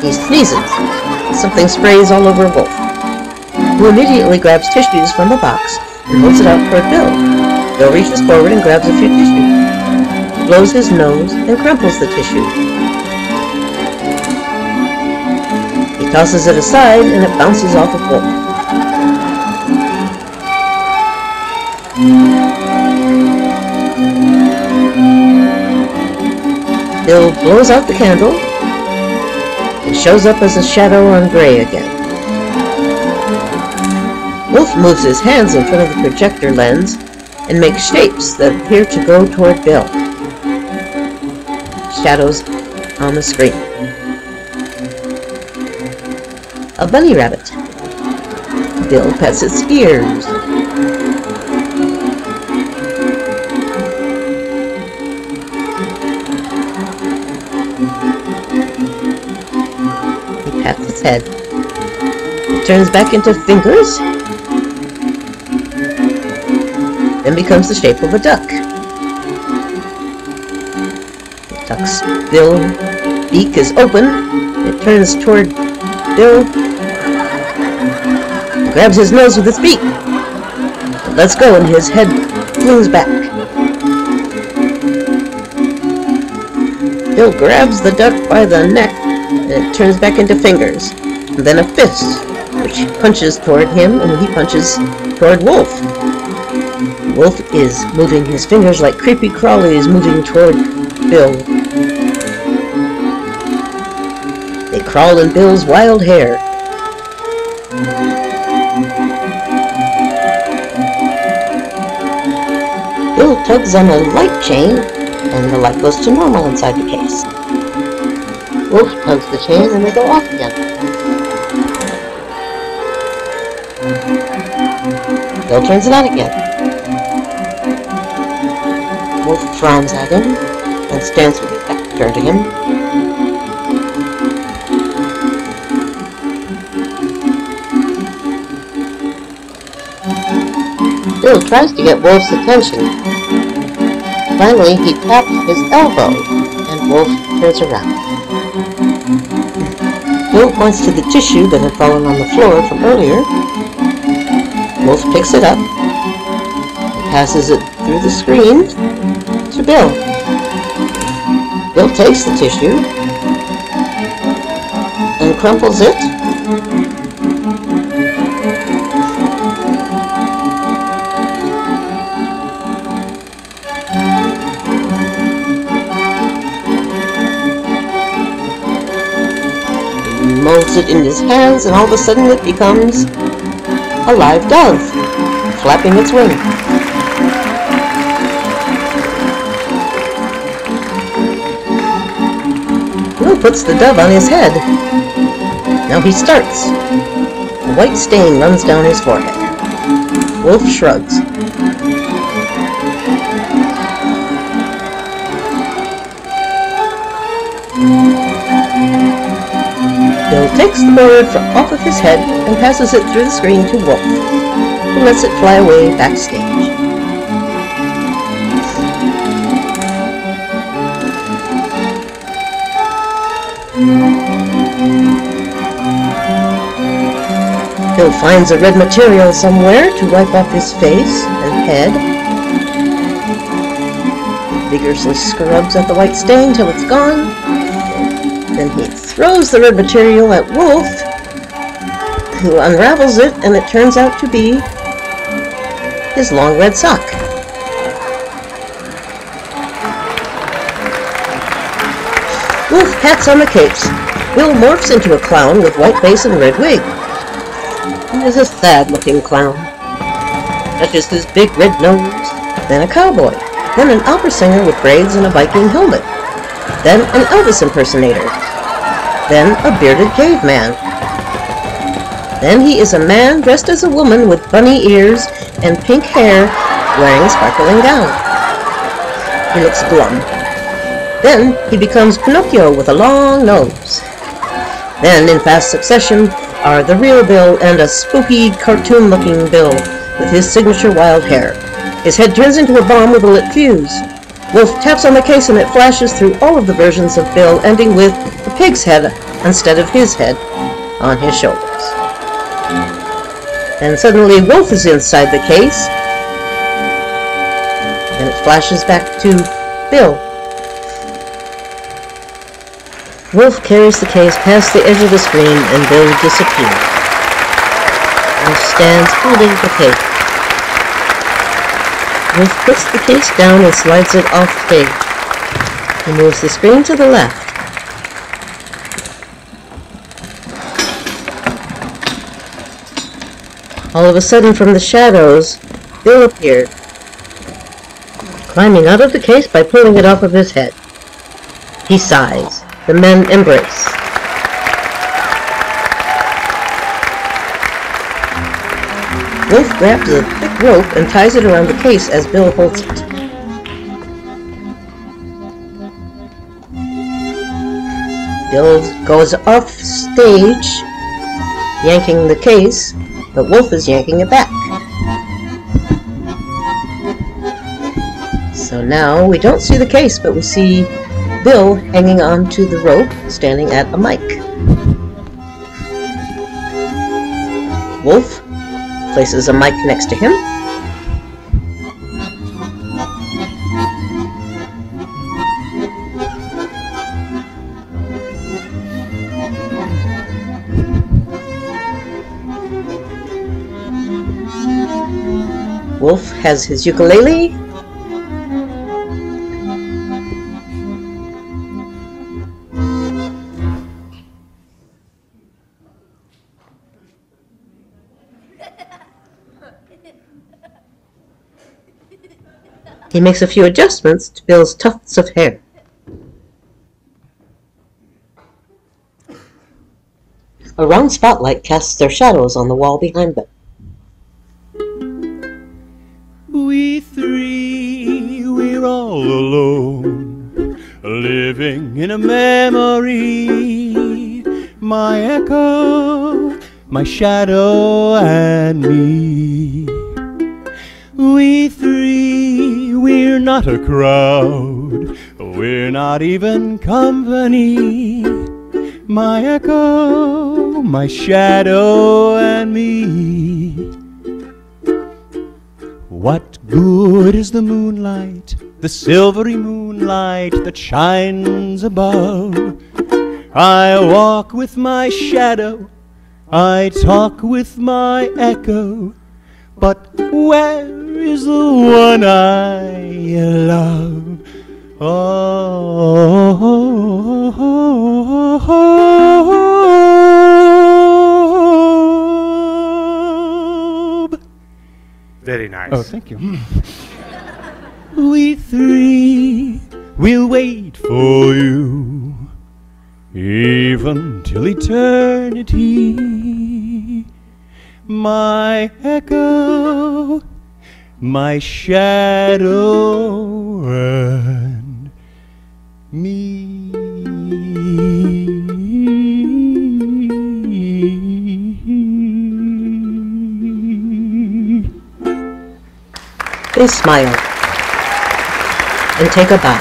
He sneezes. Something sprays all over Wolf, who immediately grabs tissues from a box and holds it out toward Bill. Bill reaches forward and grabs a few tissues, blows his nose, and crumples the tissue. He tosses it aside, and it bounces off of Wolf. Bill blows out the candle. It shows up as a shadow on gray again. Wolf moves his hands in front of the projector lens and makes shapes that appear to go toward Bill. Shadows on the screen. A bunny rabbit. Bill pets its ears. He pats its head. It turns back into fingers, then becomes the shape of a duck. The duck's bill beak is open. It turns toward Bill. He grabs his nose with its beak. It lets go and his head flings back. Bill grabs the duck by the neck and it turns back into fingers. And then a fist, which punches toward him and he punches toward Wolf. Wolf is moving his fingers like creepy crawlies moving toward Bill. They crawl in Bill's wild hair. Bill tugs on a light chain, and the light goes to normal inside the case. Wolf tugs the chain, and they go off again. Bill turns it on again. Wolf frowns at him and stands with his back turned to him. Bill tries to get Wolf's attention. Finally, he taps his elbow, and Wolf turns around. Bill points to the tissue that had fallen on the floor from earlier. Wolf picks it up and passes it through the screen to Bill. Bill takes the tissue and crumples it. Molds holds it in his hands, and all of a sudden it becomes a live dove, flapping its wing. Will puts the dove on his head. Now he starts. A white stain runs down his forehead. Wolf shrugs. Bill takes the board off of his head and passes it through the screen to Wolf, who lets it fly away backstage. Bill finds a red material somewhere to wipe off his face and head. Vigorously scrubs at the white stain till it's gone. Then he throws the red material at Wolf, who unravels it, and it turns out to be his long red sock. Wolf pats on the capes. Bill morphs into a clown with white face and red wig. He is a sad-looking clown. Touches his big red nose. Then a cowboy. Then an opera singer with braids and a Viking helmet. Then an Elvis impersonator. Then a bearded caveman. Then he is a man dressed as a woman with bunny ears and pink hair, wearing a sparkling gown. He looks glum. Then he becomes Pinocchio with a long nose. Then, in fast succession, are the real Bill and a spooky, cartoon-looking Bill with his signature wild hair. His head turns into a bomb with a lit fuse. Wolf taps on the case and it flashes through all of the versions of Bill, ending with the pig's head instead of his head on his shoulders. And suddenly Wolf is inside the case, and it flashes back to Bill. Wolf carries the case past the edge of the screen and Bill disappears. Wolf stands holding the case. Wolf puts the case down and slides it off stage. He moves the screen to the left. All of a sudden, from the shadows, Bill appeared, climbing out of the case by pulling it off of his head. He sighs. The men embrace. Wolf grabs a thick rope and ties it around the case as Bill holds it. Bill goes off stage, yanking the case, but Wolf is yanking it back. So now we don't see the case, but we see Bill hanging on to the rope, standing at a mic. Wolf places a mic next to him. Wolf has his ukulele. He makes a few adjustments to Bill's tufts of hair. A round spotlight casts their shadows on the wall behind them. We three, we're all alone, living in a memory. My echo, my shadow, and me. We three, we're not a crowd, we're not even company. My echo, my shadow, and me. What good is the moonlight, the silvery moonlight that shines above? I walk with my shadow, I talk with my echo, but where is the one I love? Oh, very nice. Oh, thank you. We three will wait for you, even till eternity. My echo, my shadow, and me. They smile and take a bow.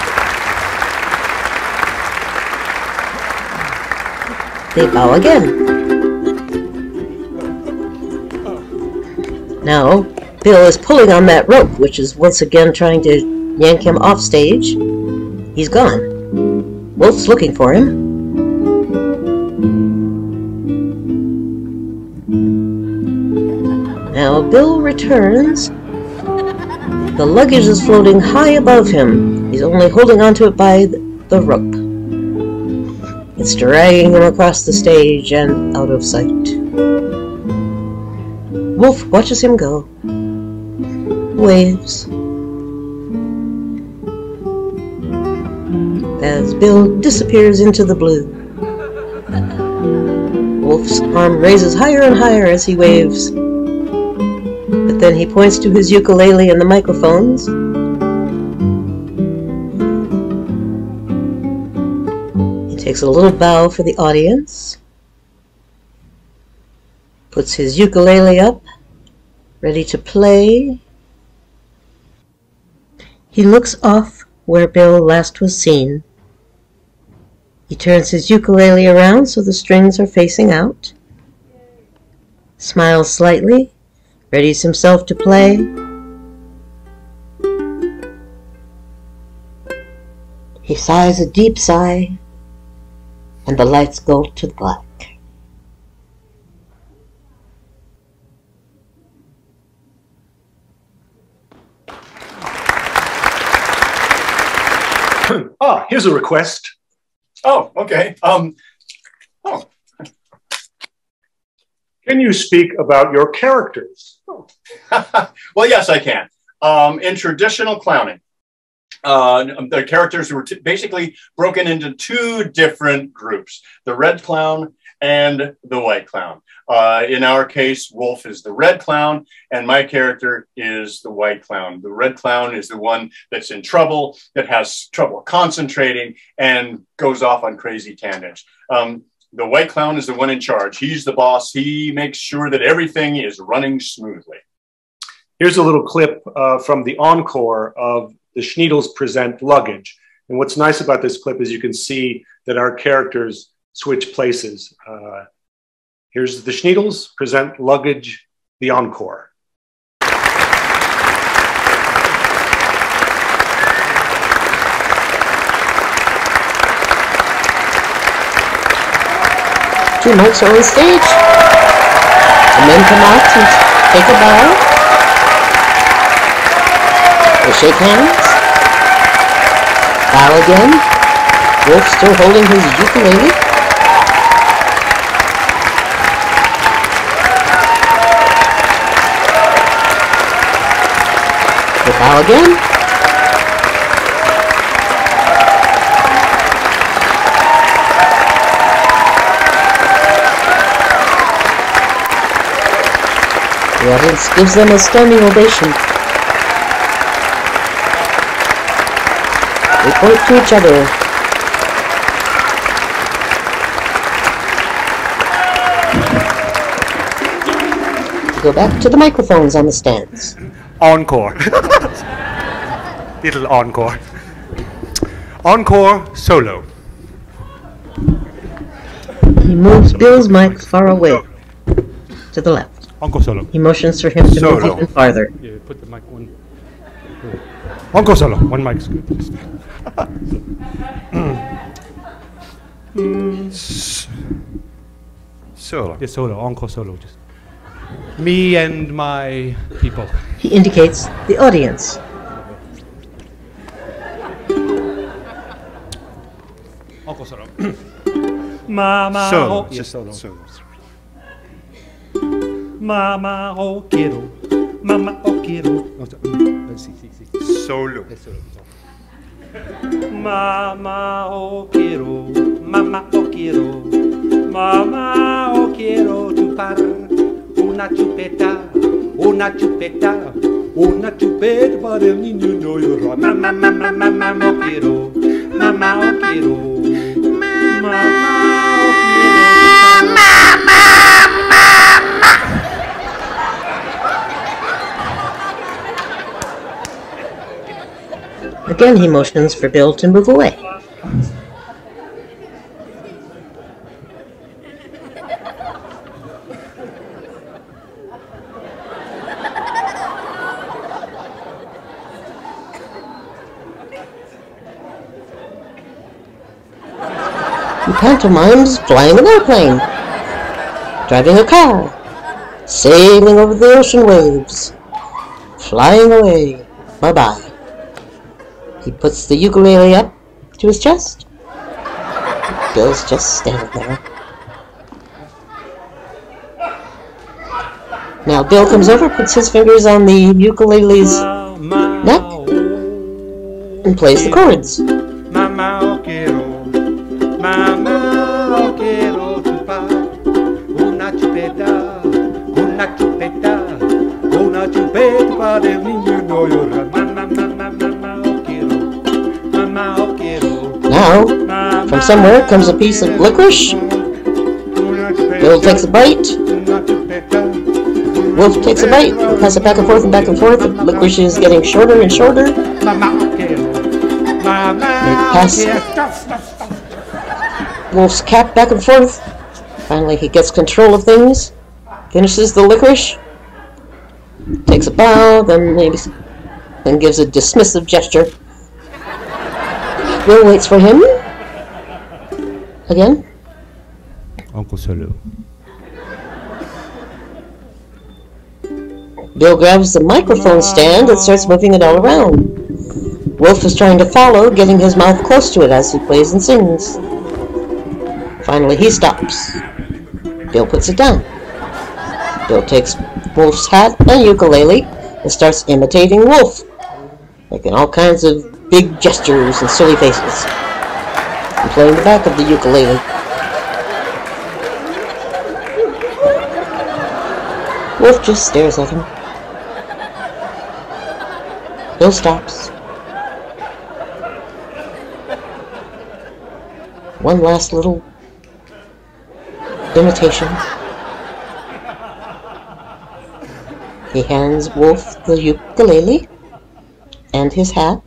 They bow again. Now, Bill is pulling on that rope, which is once again trying to yank him off stage. He's gone. Wolf's looking for him. Now, Bill returns. The luggage is floating high above him. He's only holding onto it by the rope. It's dragging him across the stage and out of sight. Wolf watches him go. Waves. As Bill disappears into the blue. Wolf's arm raises higher and higher as he waves. But then he points to his ukulele and the microphones. He takes a little bow for the audience. Puts his ukulele up, ready to play. He looks off where Bill last was seen. He turns his ukulele around so the strings are facing out. Smiles slightly. Readies himself to play. He sighs a deep sigh, and the lights go to black. Here's a request. Oh, okay. Can you speak about your characters? Well, yes, I can. In traditional clowning, the characters were basically broken into two different groups, the red clown and the white clown. In our case, Wolf is the red clown, and my character is the white clown. The red clown is the one that's in trouble, that has trouble concentrating, and goes off on crazy tangents. The white clown is the one in charge. He's the boss. He makes sure that everything is running smoothly. Here's a little clip from the encore of the Shneedles present Luggage. And what's nice about this clip is you can see that our characters switch places. Here's the Shneedles present Luggage, the encore. 2 mics are on stage. The men come out and take a bow. They shake hands. Bow again. Wolf still holding his ukulele. They bow again. The audience gives them a standing ovation. They point to each other. Go back to the microphones on the stands. Encore. Little encore. Encore solo. He moves Bill's mic far away to the left. Encore solo. He motions for him to Solo. move even farther. Yeah, put the mic one. Encore solo. One mic's good. Solo. Yeah, solo. Encore solo. Just me and my people. He indicates the audience. Encore solo. Mama. Solo. Oh, Just solo. solo. Mama, oh quiero Mamá, oh quiero. Sí. Solo. Mamá, oh quiero. Mamá, oh quiero. Mamá, oh quiero chupar una chupeta, una chupeta, una chupeta para el niño no llorar. Mamá, mamá, mamá, oh quiero. Mamá, oh quiero. Mamá, oh quiero. Again, he motions for Bill to move away. He pantomimes flying an airplane, driving a car, sailing over the ocean waves, flying away. Bye-bye. He puts the ukulele up to his chest. Bill's just standing there. Now Bill comes over, puts his fingers on the ukulele's neck, and plays the chords. Mamá, quiero. Mamá, quiero chupar una chupeta, una chupeta, una chupeta para el niño no llorar. Mamá, quiero. Mamá, quiero. Now, from somewhere comes a piece of licorice. Bill takes a bite. Wolf takes a bite. They pass it back and forth and back and forth. The licorice is getting shorter and shorter. They pass Wolf's cap back and forth. Finally, he gets control of things. Finishes the licorice. Takes a bow, then gives a dismissive gesture. Bill waits for him. Again. Uncle Solo. Bill grabs the microphone stand and starts moving it all around. Wolf is trying to follow, getting his mouth close to it as he plays and sings. Finally, he stops. Bill puts it down. Bill takes Wolf's hat and ukulele and starts imitating Wolf, making all kinds of big gestures and silly faces, and playing the back of the ukulele. Wolf just stares at him. Bill stops. One last little imitation. He hands Wolf the ukulele and his hat.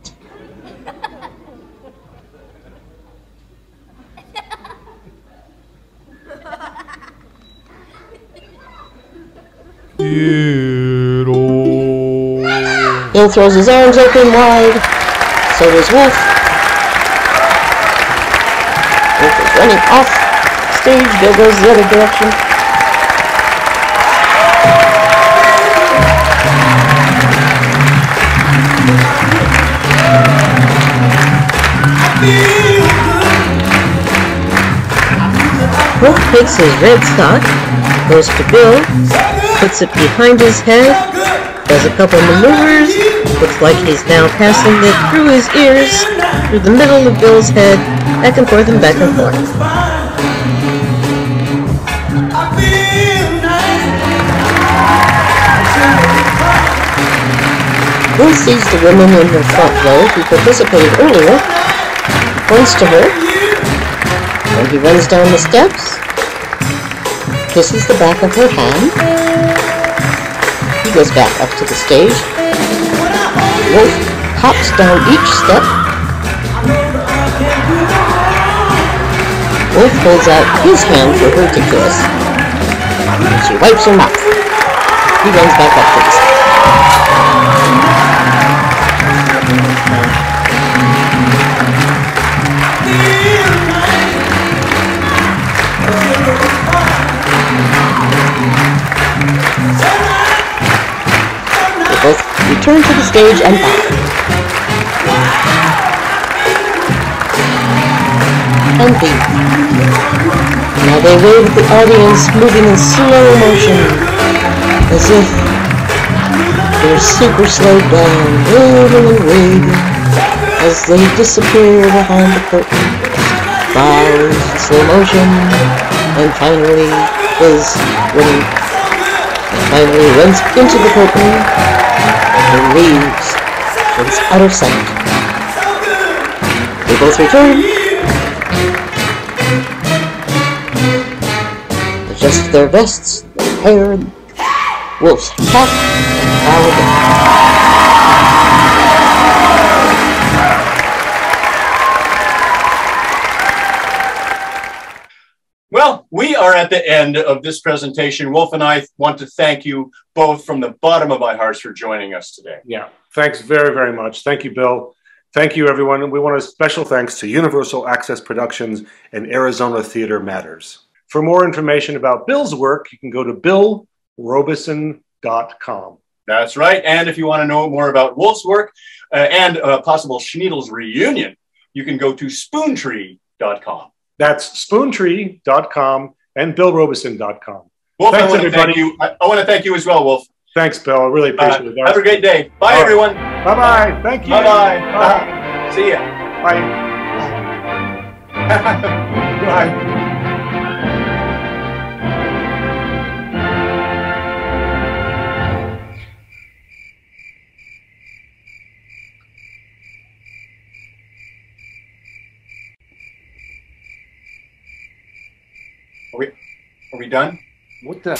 Bill throws his arms open wide. So does Wolf. Wolf is running off stage. Bill goes the other direction. Wolf takes his red sock, goes to Bill, puts it behind his head, does a couple maneuvers, looks like he's now passing it through his ears, through the middle of Bill's head, back and forth and back and forth. Bill sees the woman in her front row who participated earlier, points to her, and he runs down the steps, kisses the back of her hand. He goes back up to the stage. Wolf hops down each step. Wolf holds out his hand for her to kiss. She wipes her mouth. He runs back up to the stage. They both return to the stage and bow. And leave. Now they wave at the audience, moving in slow motion, as if They're super slowed down, waiting and waiting as they disappear behind the curtain. Bows in slow motion, and finally runs into the curtain and leaves and is out of sight. They both return, adjust their vests, their hair, Wolf's cap, and bow again. Well, we are at the end of this presentation. Wolf and I want to thank you both from the bottom of my heart for joining us today. Yeah, thanks very, very much. Thank you, Bill. Thank you, everyone. And we want a special thanks to Universal Access Productions and Arizona Theater Matters. For more information about Bill's work, you can go to billrobeson.com. That's right. And if you want to know more about Wolf's work and a possible Shneedles reunion, you can go to spoontree.com. That's spoontree.com and billrobeson.com. Wolf, thanks, everybody. I want to thank you as well, Wolf. Thanks, Bill. I really appreciate it. Have a great day. Bye, everyone. Bye-bye. Thank you. Bye-bye. Bye. See ya. Bye. Bye. Are we done? What the?